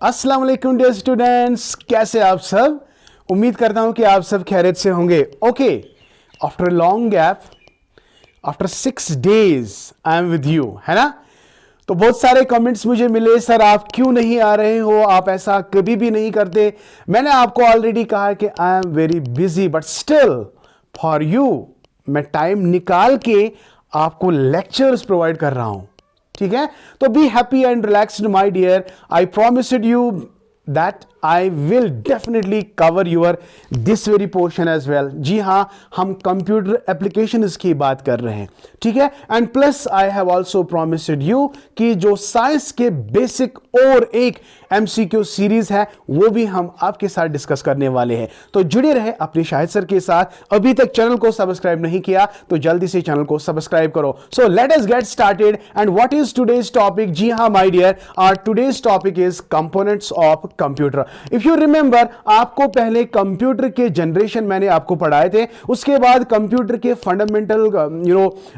अस्सलाम वालेकुम dear students, कैसे आप सब। उम्मीद करता हूं कि आप सब खैरियत से होंगे। Okay, after a long gap, after 6 days I am with you, है ना। तो बहुत सारे कमेंट्स मुझे मिले, सर आप क्यों नहीं आ रहे हो, आप ऐसा कभी भी नहीं करते। मैंने आपको ऑलरेडी कहा कि I am very busy, but still for you मैं टाइम निकाल के आपको लेक्चर्स प्रोवाइड कर रहा हूं, ठीक है। तो be happy and relaxed my dear. I promised you that I will definitely cover your this very portion as well. जी हाँ, हम कंप्यूटर एप्लीकेशन की बात कर रहे हैं, ठीक है। And plus I have also promised you कि जो साइंस के बेसिक और एक एमसीक्यू सीरीज है वो भी हम आपके साथ डिस्कस करने वाले हैं। तो जुड़े रहे अपने शाहिद सर के साथ। अभी तक चैनल को सब्सक्राइब नहीं किया तो जल्दी से चैनल को सब्सक्राइब करो। So let us get started. And what is today's topic? जी हाँ my dear, our today's topic is components of computer. If you remember, आपको पहले कंप्यूटर के जनरेशन मैंने आपको पढ़ाए थे, उसके बाद कंप्यूटर के फंडामेंटल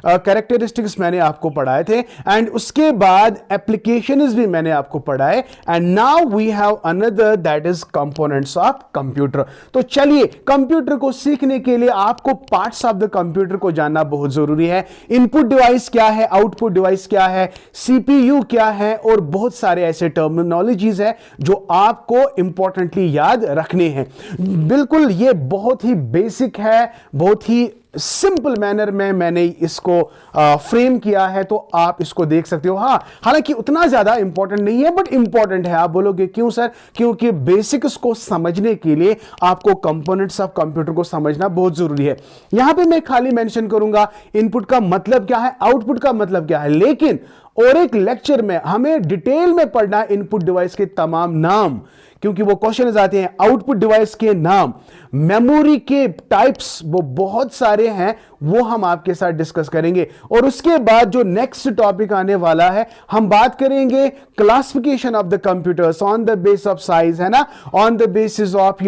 कैरेक्टरिस्टिक्स मैंने आपको पढ़ाए थे, एंड उसके बाद एप्लीकेशंस भी मैंने आपको पढ़ाए, and now we have another that is components of computer. तो चलिए, कंप्यूटर को सीखने के लिए आपको पार्ट्स ऑफ द कंप्यूटर को जानना बहुत जरूरी है। इनपुट डिवाइस क्या है, आउटपुट डिवाइस क्या है, सीपीयू क्या है, और बहुत सारे ऐसे टर्मिनोलॉजीज है जो आपको इंपॉर्टेंटली याद रखने हैं। बिल्कुल ये बहुत ही बेसिक है, बहुत ही सिंपल मैनर में मैंने इसको फ्रेम किया है, तो आप इसको देख सकते हो। हाँ, हालांकि उतना ज्यादा इंपॉर्टेंट नहीं है, बट इंपॉर्टेंट है। आप बोलोगे क्यों सर? क्योंकि बेसिक्स को समझने के लिए आपको कंपोनेंट्स ऑफ कंप्यूटर को समझना बहुत जरूरी है। यहां पे मैं खाली मेंशन करूंगा इनपुट का मतलब क्या है, आउटपुट का मतलब क्या है, लेकिन और एक लेक्चर में हमें डिटेल में पढ़ना इनपुट डिवाइस के तमाम नाम, क्योंकि वो क्वेश्चन आते हैं आउटपुट डिवाइस के नाम, मेमोरी के टाइप्स, वो बहुत सारे हैं, वो हम आपके साथ डिस्कस करेंगे। और उसके बाद जो नेक्स्ट टॉपिक आने वाला है, हम बात करेंगे classification of the computers on the base of size, है ना, ऑन द बेसिस ऑफ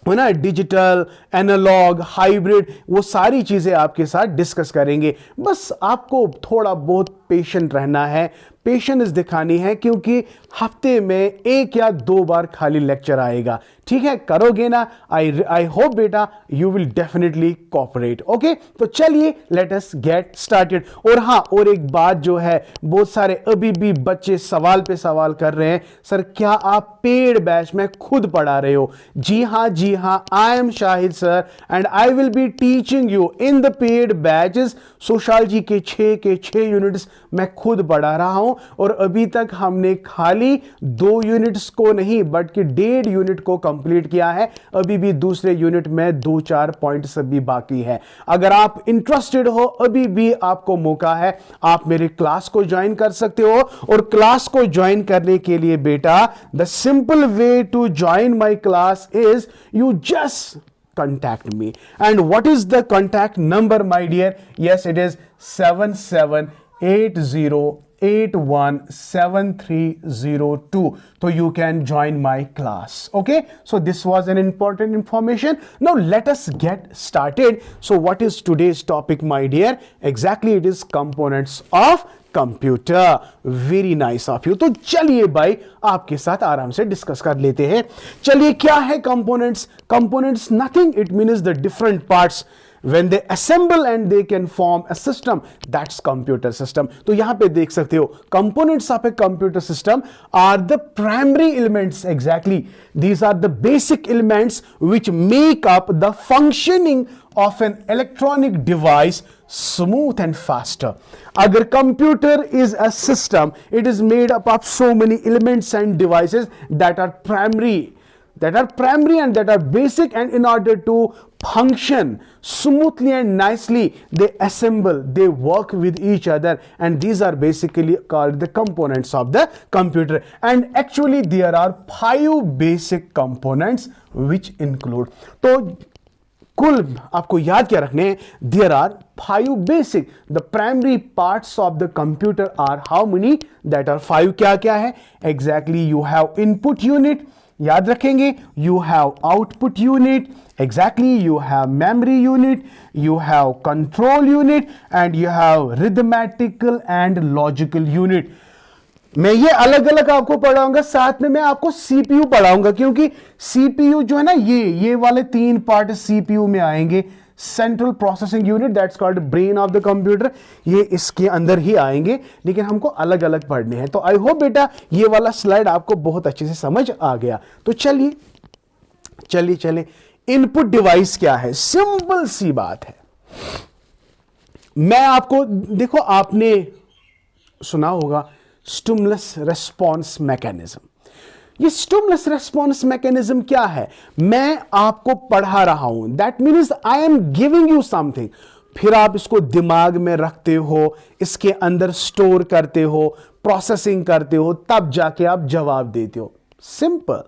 है ना, डिजिटल, एनालॉग, हाइब्रिड, वो सारी चीजें आपके साथ डिस्कस करेंगे। बस आपको थोड़ा बहुत पेशेंट रहना है, पेशेंस दिखानी है, क्योंकि हफ्ते में 1 या 2 बार खाली लेक्चर आएगा, ठीक है। करोगे ना? आई होप बेटा you will definitely cooperate. Okay, तो चलिए लेट अस गेट स्टार्टेड। और हाँ, और एक बात जो है, बहुत सारे अभी भी बच्चे सवाल पे सवाल कर रहे हैं, सर क्या आप पेड बैच में खुद पढ़ा रहे हो? जी हाँ, जी हाँ, I am Shahid sir and I will be teaching you in the paid batches. Sociology के 6 यूनिट्स मैं खुद पढ़ा रहा हूं, और अभी तक हमने खाली 2 यूनिट्स को नहीं बल्कि 1.5 यूनिट को कंप्लीट किया है। अभी भी दूसरे यूनिट में 2-4 पॉइंट्स अभी बाकी है। अगर आप इंटरेस्टेड हो, अभी भी आपको मौका है, आप मेरे क्लास को ज्वाइन कर सकते हो। और क्लास को ज्वाइन करने के लिए बेटा, the simple way to join my class is you just contact me. And what is the contact number, my dear? Yes, it is 7780817302. So you can join my class. Okay, so this was an important information. Now let us get started. So what is today's topic, my dear? Exactly, it is components of computer. Very nice of you. तो चलिए भाई, आपके साथ आराम से discuss कर लेते हैं। चलिए, क्या है components? Components nothing, it means the different parts when they assemble and they can form a system, that's computer system. तो यहां पे देख सकते हो, components of a computer system are the primary elements. Exactly, these are the basic elements which make up the functioning of an electronic device smooth and faster. Agar computer is a system, it is made up of so many elements and devices that are primary and that are basic, and in order to function smoothly and nicely, they assemble, they work with each other, and these are basically called the components of the computer. And actually there are 5 basic components which include, तो कुल आपको याद क्या रखने हैं? There are 5 basic, the primary parts of the computer are how many? That are 5. क्या क्या है? Exactly, you have input unit, याद रखेंगे, you have output unit, exactly, you have memory unit, you have control unit, and you have arithmetical and logical unit. मैं ये अलग अलग आपको पढ़ाऊंगा, साथ में मैं आपको सीपीयू पढ़ाऊंगा, क्योंकि सीपीयू जो है ना, ये वाले 3 पार्ट सीपीयू में आएंगे। Central processing unit, that's called brain of the computer, ये इसके अंदर ही आएंगे, लेकिन हमको अलग अलग पढ़ने हैं। तो आई होप बेटा ये वाला स्लाइड आपको बहुत अच्छे से समझ आ गया। तो चलिए चलिए चलिए, इनपुट डिवाइस क्या है? सिंपल सी बात है। मैं आपको, देखो आपने सुना होगा स्टिमुलस रिस्पॉन्स मैकेनिज्म। ये स्टिमुलस रिस्पॉन्स मैकेनिज्म क्या है? मैं आपको पढ़ा रहा हूं, that means I am giving you something, फिर आप इसको दिमाग में रखते हो, इसके अंदर स्टोर करते हो, प्रोसेसिंग करते हो, तब जाके आप जवाब देते हो। Simple,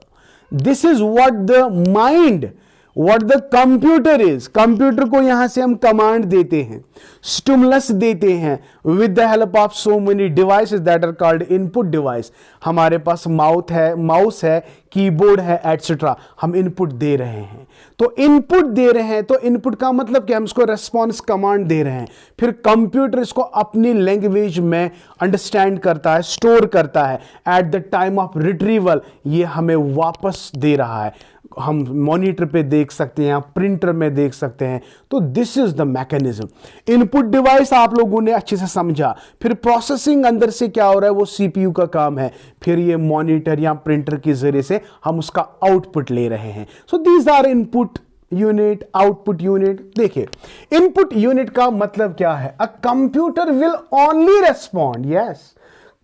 this is what the mind, what the computer is. Computer को यहां से हम कमांड देते हैं, स्टिमुलस देते हैं with the help of so many devices that are called input device. हमारे पास माउस है, कीबोर्ड है, एटसेट्रा, हम इनपुट दे रहे हैं। तो इनपुट दे रहे हैं, तो इनपुट का मतलब कि हम इसको रेस्पॉन्स कमांड दे रहे हैं, फिर कंप्यूटर इसको अपनी लैंग्वेज में अंडरस्टैंड करता है, स्टोर करता है, at the time of retrieval ये हमें वापस दे रहा है। हम मॉनिटर पे देख सकते हैं, प्रिंटर में देख सकते हैं। तो this is the mechanism. Input device आप लोगों ने अच्छे से समझा, फिर प्रोसेसिंग अंदर से क्या हो रहा है वो सीपीयू का काम है, फिर ये मॉनिटर या प्रिंटर के जरिए से हम उसका आउटपुट ले रहे हैं। So these are input unit, output unit. देखिए इनपुट यूनिट का मतलब क्या है? A computer will only respond, yes,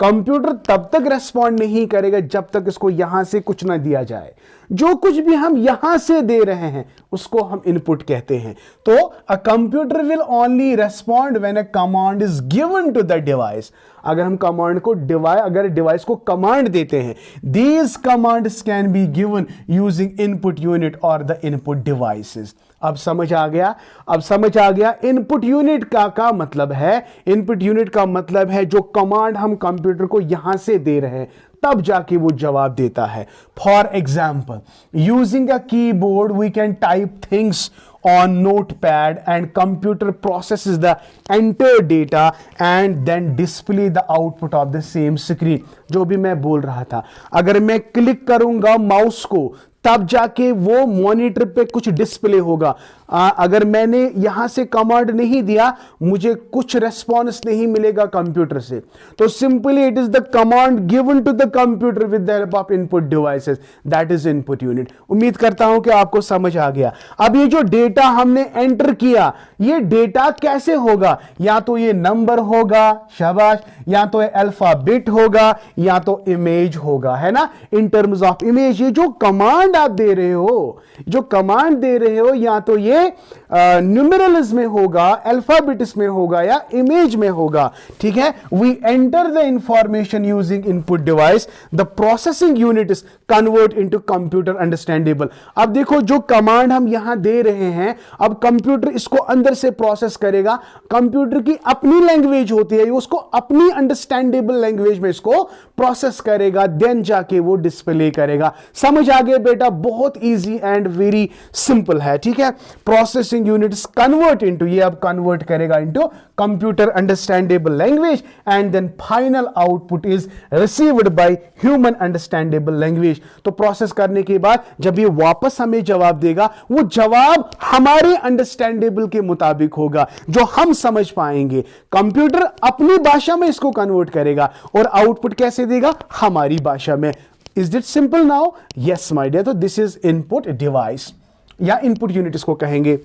computer तब तक रेस्पॉन्ड नहीं करेगा जब तक इसको यहां से कुछ ना दिया जाए। जो कुछ भी हम यहां से दे रहे हैं उसको हम इनपुट कहते हैं। तो a computer will only respond when a command is given to the device. अगर हम कमांड को अगर डिवाइस को कमांड देते हैं, these commands can be given using input unit और द इनपुट डिवाइसेस। अब समझ आ गया? अब समझ आ गया इनपुट यूनिट का मतलब है, इनपुट यूनिट का मतलब है जो कमांड हम कंप्यूटर को यहां से दे रहे हैं तब जाके वो जवाब देता है। For example, using a keyboard we can type things on notepad and computer processes the entered data and then display the output of the same screen। जो भी मैं बोल रहा था, अगर मैं क्लिक करूंगा माउस को तब जाके वो मॉनिटर पे कुछ डिस्प्ले होगा। अगर मैंने यहां से कमांड नहीं दिया मुझे कुछ रेस्पॉन्स नहीं मिलेगा कंप्यूटर से। तो simply it is the command given to the computer with the help of input devices, that is input unit. उम्मीद करता हूं कि आपको समझ आ गया। अब ये जो डेटा हमने एंटर किया, ये डेटा कैसे होगा? या तो ये नंबर होगा, शाबाश, या तो अल्फाबेट होगा, या तो इमेज होगा, है ना। इन टर्म्स ऑफ इमेज, ये जो कमांड आप दे रहे हो, जो कमांड दे रहे हो, या तो ये न्यूमेरल्स में होगा, अल्फाबेट्स में होगा, या इमेज में होगा। ठीक है, we enter the information using input device, the processing unit is convert into computer understandable. अब देखो जो कमांड हम यहां दे रहे हैं, अब कंप्यूटर इसको अंदर से प्रोसेस करेगा। कंप्यूटर की अपनी लैंग्वेज होती है, उसको अपनी अंडरस्टैंडेबल लैंग्वेज में इसको प्रोसेस करेगा, देन जाके वो डिस्प्ले करेगा। समझ आ गया बेटा? बहुत इजी एंड वेरी सिंपल है। ठीक है, प्रोसेसिंग यूनिट्स कन्वर्ट इनटू, ये अब कन्वर्ट करेगा into computer understandable language, and then final output is received by human understandable language. तो प्रोसेस करने के बाद जब ये वापस हमें जवाब देगा, वो जवाब हमारे अंडरस्टैंडेबल के मुताबिक होगा, जो हम समझ पाएंगे। कंप्यूटर अपनी भाषा में इसको कन्वर्ट करेगा और आउटपुट कैसे देगा? हमारी भाषा में। Is it simple now? Yes my dear. So this is input device या इनपुट यूनिट इसको कहेंगे।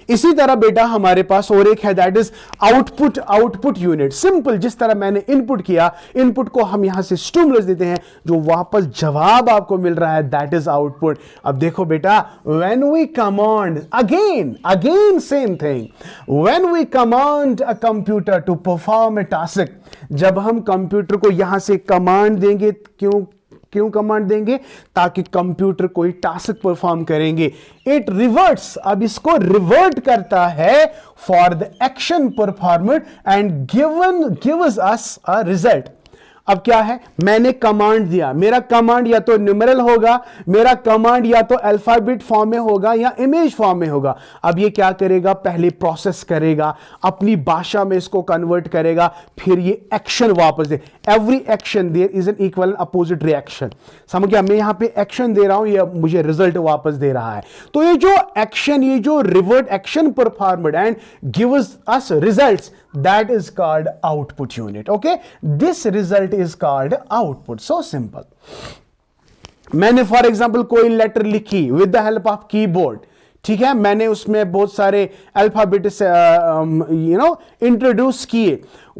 इसी तरह बेटा हमारे पास और एक है, that is output unit. Simple, जिस तरह मैंने इनपुट किया, इनपुट को हम यहां से स्टिमुलस देते हैं, जो वापस जवाब आपको मिल रहा है, दैट इज आउटपुट। अब देखो बेटा, when we command, again same thing, when we command a computer to perform a task, जब हम कंप्यूटर को यहां से कमांड देंगे, क्यों कमांड देंगे? ताकि कंप्यूटर कोई टास्क परफॉर्म करेंगे। इट रिवर्ट्स, अब इसको रिवर्ट करता है for the action performed and gives us a result. अब क्या है, मैंने कमांड दिया, मेरा कमांड या तो न्यूमेरल होगा, मेरा कमांड या तो अल्फाबेट फॉर्म में होगा या इमेज फॉर्म में होगा। अब ये क्या करेगा, पहले प्रोसेस करेगा, अपनी भाषा में इसको कन्वर्ट करेगा, फिर ये एक्शन वापस दे। Every action there is an equal opposite reaction. समझ गया, मैं यहां पे एक्शन दे रहा हूं, ये मुझे रिजल्ट वापस दे रहा है। तो ये जो एक्शन, ये जो revert action performed and gives us results, that is called output unit. Okay, this result is called output. So simple. मैंने फॉर एग्जाम्पल कोई लेटर लिखी with the help of keyboard, ठीक है, मैंने उसमें बहुत सारे अल्फाबेट इंट्रोड्यूस किए,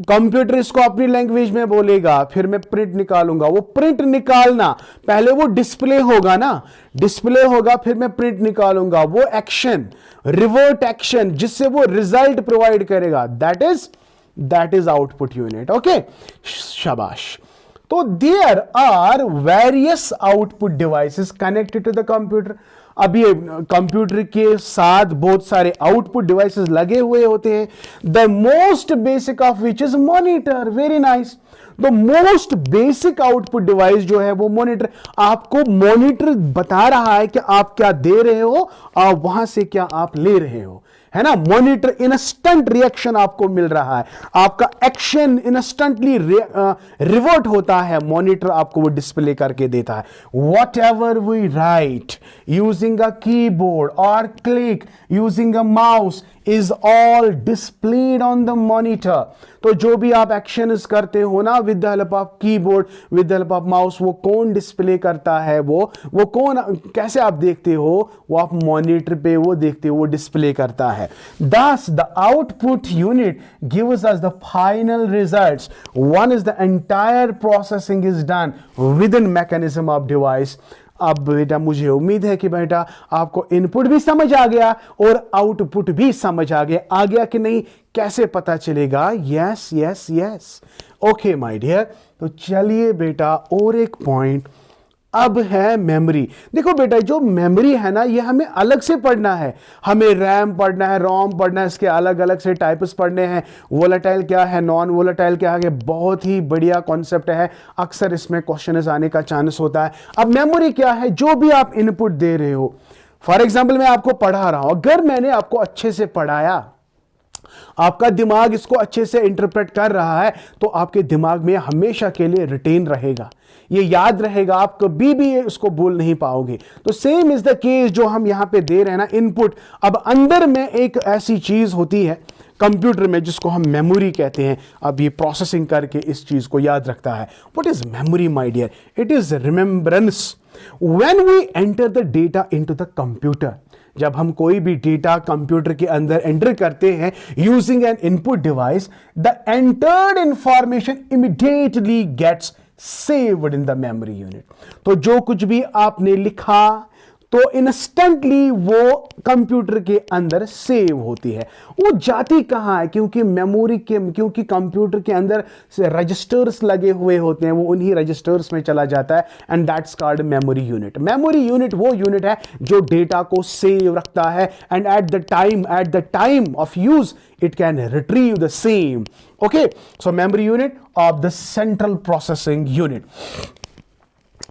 कंप्यूटर इसको अपनी लैंग्वेज में बोलेगा, फिर मैं प्रिंट निकालूंगा। वो प्रिंट निकालना, पहले वो डिस्प्ले होगा ना, डिस्प्ले होगा, फिर मैं प्रिंट निकालूंगा। वो एक्शन, रिवर्ट एक्शन, जिससे वो रिजल्ट प्रोवाइड करेगा, that is output unit. Okay, शाबाश। तो there are various output devices connected to the computer. अब ये कंप्यूटर के साथ बहुत सारे आउटपुट डिवाइसेस लगे हुए होते हैं। The most basic of which is monitor. Very nice. The most basic output device जो है वो मॉनिटर। आपको मॉनिटर बता रहा है कि आप क्या दे रहे हो और वहां से क्या आप ले रहे हो, है ना। मॉनिटर इंस्टेंट रिएक्शन आपको मिल रहा है, आपका एक्शन इंस्टेंटली रिवर्ट होता है, मॉनिटर आपको वो डिस्प्ले करके देता है। Whatever we write using a keyboard और click using a mouse is all displayed on the monitor. तो जो भी आप एक्शन करते हो ना with the help of keyboard, with the help of mouse, वो कौन डिस्प्ले करता है, वो कौन, कैसे आप देखते हो, वो आप मॉनिटर पे वो देखते हो, वो डिस्प्ले करता है। Thus, the output unit gives us the final results. One is the entire processing is done within mechanism of device. अब बेटा मुझे उम्मीद है कि बेटा आपको इनपुट भी समझ आ गया और आउटपुट भी समझ आ गया कि नहीं, कैसे पता चलेगा? Yes yes yes. Okay my dear, तो चलिए बेटा और एक पॉइंट अब है मेमोरी। देखो बेटा, जो मेमोरी है ना, ये हमें अलग से पढ़ना है। हमें रैम पढ़ना है, रोम पढ़ना है, इसके अलग अलग से टाइप्स पढ़ने हैं। वोलेटाइल क्या है, नॉन वोलेटाइल क्या है, बहुत ही बढ़िया कॉन्सेप्ट है, अक्सर इसमें क्वेश्चन आने का चांस होता है। अब मेमोरी क्या है, जो भी आप इनपुट दे रहे हो, फॉर एग्जाम्पल मैं आपको पढ़ा रहा हूं, अगर मैंने आपको अच्छे से पढ़ाया, आपका दिमाग इसको अच्छे से इंटरप्रेट कर रहा है, तो आपके दिमाग में हमेशा के लिए रिटेन रहेगा, ये याद रहेगा, आप कभी भी उसको भूल नहीं पाओगे। तो सेम इज द केस जो हम यहां पे दे रहे हैं ना, इनपुट। अब अंदर में एक ऐसी चीज होती है कंप्यूटर में जिसको हम मेमोरी कहते हैं। अब ये प्रोसेसिंग करके इस चीज को याद रखता है। What is memory my dear? It is remembrance. When we enter the data into the computer, जब हम कोई भी डेटा कंप्यूटर के अंदर एंटर करते हैं using an input device, the entered information immediately gets saved in the memory unit. तो जो कुछ भी आपने लिखा तो इंस्टेंटली वो कंप्यूटर के अंदर सेव होती है। वो जाती कहां है? क्योंकि मेमोरी के, क्योंकि कंप्यूटर के अंदर रजिस्टर्स लगे हुए होते हैं, वो उन्हीं रजिस्टर्स में चला जाता है, and that's called memory unit. Memory unit वो यूनिट है जो डेटा को सेव रखता है, and at the time of use it can retrieve the same. Okay, so memory unit of the central processing unit.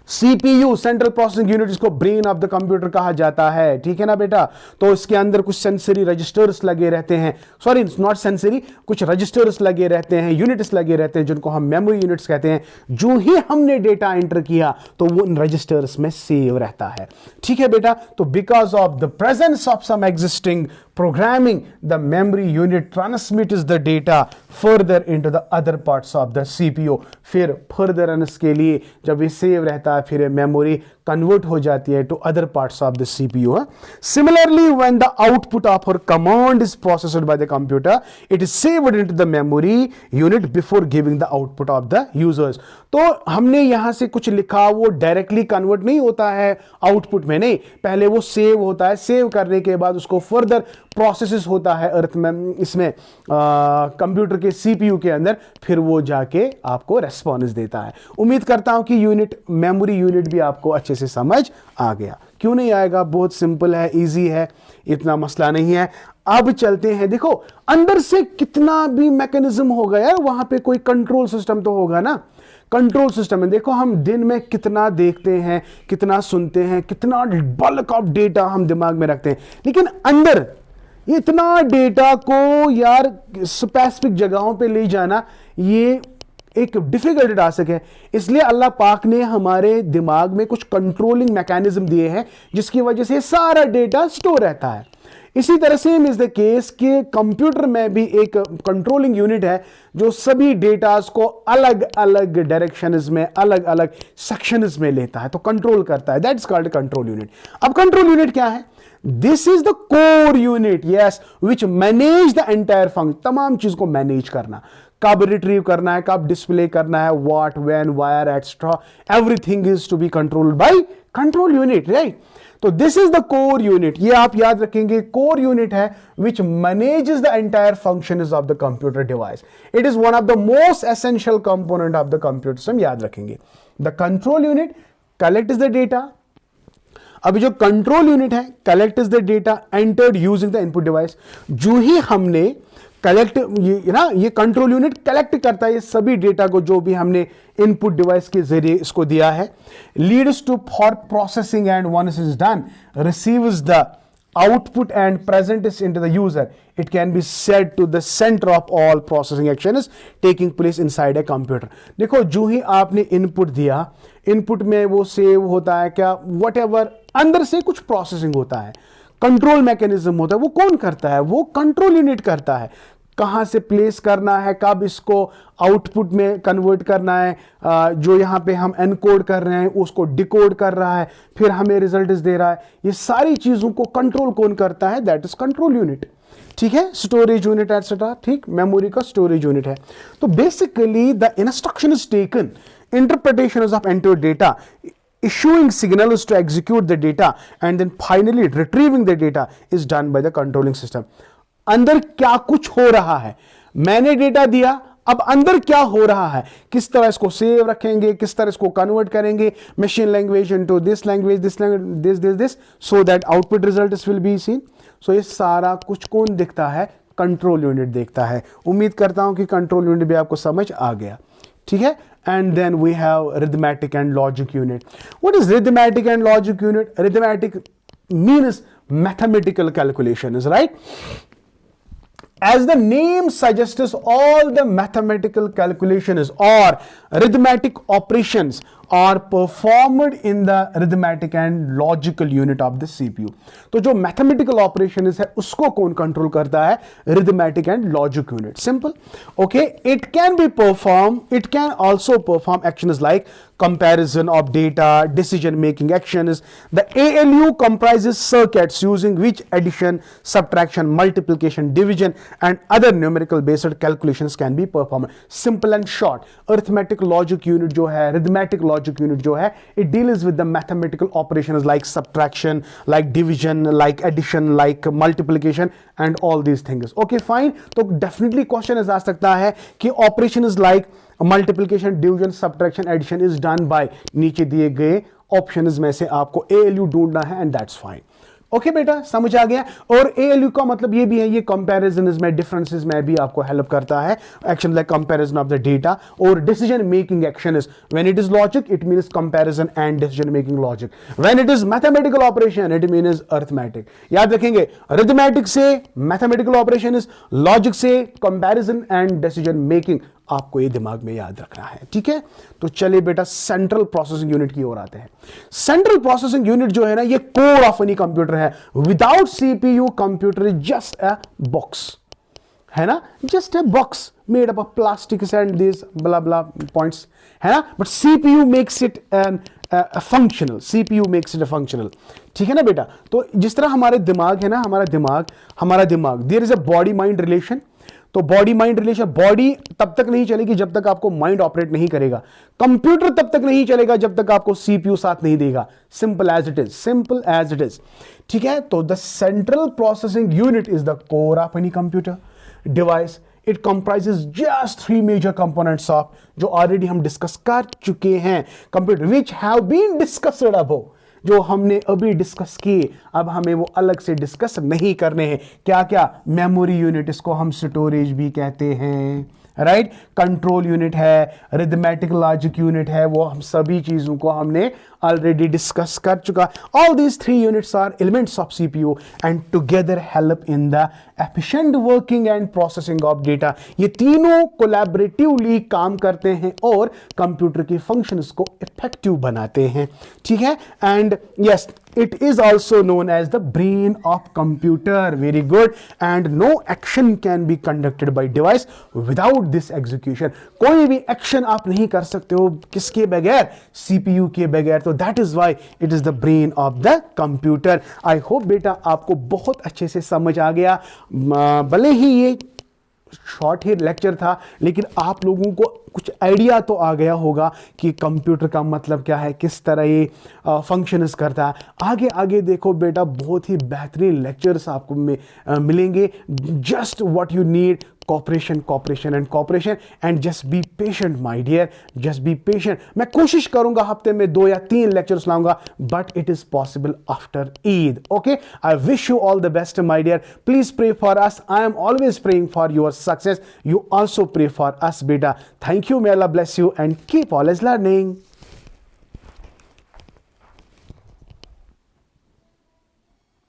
CPU central processing unit, इसको brain of the computer कहा जाता है, ठीक है ना बेटा। तो इसके अंदर कुछ सेंसरी रजिस्टर्स लगे रहते हैं, सॉरी नॉट सेंसरी, कुछ रजिस्टर्स लगे रहते हैं, यूनिट्स लगे रहते हैं, जिनको हम मेमोरी यूनिट्स कहते हैं। जो ही हमने डेटा एंटर किया तो वो इन रजिस्टर्स में सेव रहता है, ठीक है बेटा। तो because of the presence of some existing programming, the memory unit transmits the data further into the other parts of the CPU. फिर further runs के लिए जब ये सेव रहता है, फिर मेमोरी कन्वर्ट हो जाती है to other parts of the CPU. Similarly, when the output of our command is processed by the computer, it is saved into the memory unit before giving the output of the users. तो हमने यहां से कुछ लिखा, वो directly convert नहीं होता है आउटपुट में, नहीं, पहले वो सेव होता है, सेव करने के बाद उसको फर्दर प्रोसेस होता है अर्थ में, इसमें कंप्यूटर के सीपीयू के अंदर, फिर वो जाके आपको रेस्पॉन्स देता है। उम्मीद करता हूं कि यूनिट, मेमोरी यूनिट भी आपको अच्छे से समझ आ गया। क्यों नहीं आएगा? बहुत सिंपल है, इजी है, इतना मसला नहीं है। अब चलते हैं, देखो अंदर से कितना भी मैकेनिज्म होगा यार, वहां पे कोई कंट्रोल सिस्टम तो होगा ना। कंट्रोल सिस्टम है। देखो हम दिन में कितना देखते हैं, कितना सुनते हैं, कितना बल्क ऑफ डेटा हम दिमाग में रखते हैं, लेकिन अंदर इतना डेटा को यार स्पेसिफिक जगहों पे ले जाना ये एक डिफिकल्ट टास्क है। इसलिए अल्लाह पाक ने हमारे दिमाग में कुछ कंट्रोलिंग मैकेनिज्म दिए हैं जिसकी वजह से सारा डेटा स्टोर रहता है। इसी तरह सेम इज द केस कि कंप्यूटर में भी एक कंट्रोलिंग यूनिट है जो सभी डेटास को अलग अलग डायरेक्शंस में, अलग अलग सेक्शंस में लेता है, तो कंट्रोल करता है। That's called control unit. अब कंट्रोल यूनिट क्या है? This is the core unit, yes, which manage the entire function, तमाम चीज को मैनेज करना, कब रिट्रीव करना है, कब डिस्प्ले करना है, what, when, where, etcetera, everything is to be controlled by control unit, right? तो this is the core unit, ये आप याद रखेंगे, कोर यूनिट है which manages the entire functions of the computer device. It is one of the most essential component of the computer system, याद रखेंगे। The control unit collects the data. अभी जो control unit है collect is the data entered using the input device. जो ही हमने collect, ये control unit collect करता है ये सभी डेटा को जो भी हमने इनपुट डिवाइस के जरिए इसको दिया है। Leads to for processing and once is done receives the output and present is into the user. It can be said to the center of all processing action is taking place inside a computer. देखो जो ही आपने input दिया, input में वो save होता है क्या, whatever, अंदर से कुछ प्रोसेसिंग होता है, कंट्रोल मैकेनिज्म होता है, वो कौन करता है? वो कंट्रोल यूनिट करता है। कहां से प्लेस करना है, कब इसको आउटपुट में कन्वर्ट करना है, जो यहां पे हम एनकोड कर रहे हैं उसको डिकोड कर रहा है, फिर हमें रिजल्ट दे रहा है, ये सारी चीजों को कंट्रोल कौन करता है? दैट इज कंट्रोल यूनिट, ठीक है? स्टोरेज यूनिट एटसेट्रा, ठीक, मेमोरी का स्टोरेज यूनिट है। तो basically the instruction is taken, interpretation of enter data, issuing signals to execute the data and then finally retrieving the data is done by the controlling system. अंदर क्या कुछ हो रहा है, मैंने डेटा दिया, अब अंदर क्या हो रहा है, किस तरह इसको सेव रखेंगे, किस तरह इसको कन्वर्ट करेंगे machine language into this language, this so that output result will be seen. So ये सारा कुछ कौन देखता है? कंट्रोल यूनिट देखता है। उम्मीद करता हूं कि कंट्रोल यूनिट भी आपको समझ आ गया, ठीक है? And then we have arithmetic and logic unit. What is arithmetic and logic unit? Arithmetic means mathematical calculations, right? As the name suggests, all the mathematical calculations or arithmetic operations are performed in the arithmetic and logical unit of the CPU. तो जो mathematical operations है उसको कौन control करता है? arithmetic and logic unit. Simple. Okay, it can be performed, it can also perform actions like comparison of data, decision making actions. The ALU comprises circuits using which addition, subtraction, multiplication, division and other numerical based calculations can be performed. Simple and short. Arithmetic logic unit जो है, arithmetic logic unit जो है, it deals with the mathematical operations like subtraction, like division, like addition, like multiplication and all these things. Okay, fine. तो definitely question आ सकता है कि operations like multiplication, division, subtraction, addition is done by, नीचे दिए गए options में से आपको ALU ढूंढना है एंड दैट्स फाइन। ओके बेटा, समझ आ गया? और ALU का मतलब ये भी है, ये कंपैरिजन में, डिफरेंसेस में भी आपको हेल्प करता है। Action like comparison of the data और decision making action is, when it is logic it means comparison and decision making logic, when it is mathematical operation it means arithmetic. याद रखेंगे, arithmetic से mathematical operation is, logic से comparison and decision making, आपको ये दिमाग में याद रखना है, ठीक है? तो चलिए बेटा सेंट्रल प्रोसेसिंग यूनिट की ओर आते हैं। सेंट्रल प्रोसेसिंग यूनिट जो है ना, ये कोर ऑफ एनी कंप्यूटर है। Without CPU computer is just a box, है ना, just a box made up of plastic and this blah blah points, है ना, but CPU makes it an functional, CPU makes it a functional, ठीक है ना बेटा? तो जिस तरह हमारे दिमाग है ना, हमारा दिमाग there is a body mind relation. तो बॉडी माइंड रिलेशन, बॉडी तब तक नहीं चलेगी जब तक आपको माइंड ऑपरेट नहीं करेगा, कंप्यूटर तब तक नहीं चलेगा जब तक आपको सीपीयू साथ नहीं देगा। Simple as it is, simple as it is, ठीक है? तो the central processing unit is the core of any computer device. It comprises just 3 major components of, जो ऑलरेडी हम डिस्कस कर चुके हैं, computer which have been discussed above, जो हमने अभी डिस्कस किए, अब हमें वो अलग से डिस्कस नहीं करने हैं। क्या क्या? मेमोरी यूनिट, इसको हम स्टोरेज भी कहते हैं, राइट, कंट्रोल यूनिट है, रिथमेटिक लॉजिक यूनिट है, वो हम सभी चीजों को हमने ऑलरेडी डिस्कस कर चुका. All these 3 units are elements of CPU and together help in the efficient working and processing of data. ये तीनों कोलैबोरेटिवली काम करते हैं और कंप्यूटर की फंक्शंस को इफेक्टिव बनाते हैं. ठीक है, and yes, it is also known as the brain of computer. Very good. And no action can be conducted by device without this execution. कोई भी एक्शन आप नहीं कर सकते हो किसके बगैर, सीपीयू के बगैर. तो that is why it is the brain of the computer. I hope बेटा आपको बहुत अच्छे से समझ आ गया. भले ही ये शॉर्ट ही लेक्चर था, लेकिन आप लोगों को कुछ आइडिया तो आ गया होगा कि कंप्यूटर का मतलब क्या है, किस तरह ये फंक्शंस करता है. आगे आगे देखो बेटा, बहुत ही बेहतरीन लेक्चर्स आपको मिलेंगे. Just what you need, cooperation, cooperation and cooperation, and just be patient my dear, just be patient. मैं कोशिश करूंगा हफ्ते में 2 या 3 लेक्चर्स लाऊंगा, but it is possible after Eid. Okay, I wish you all the best my dear. Please pray for us. I am always praying for your success. You also pray for us beta. Thank you, may Allah bless you and keep always learning.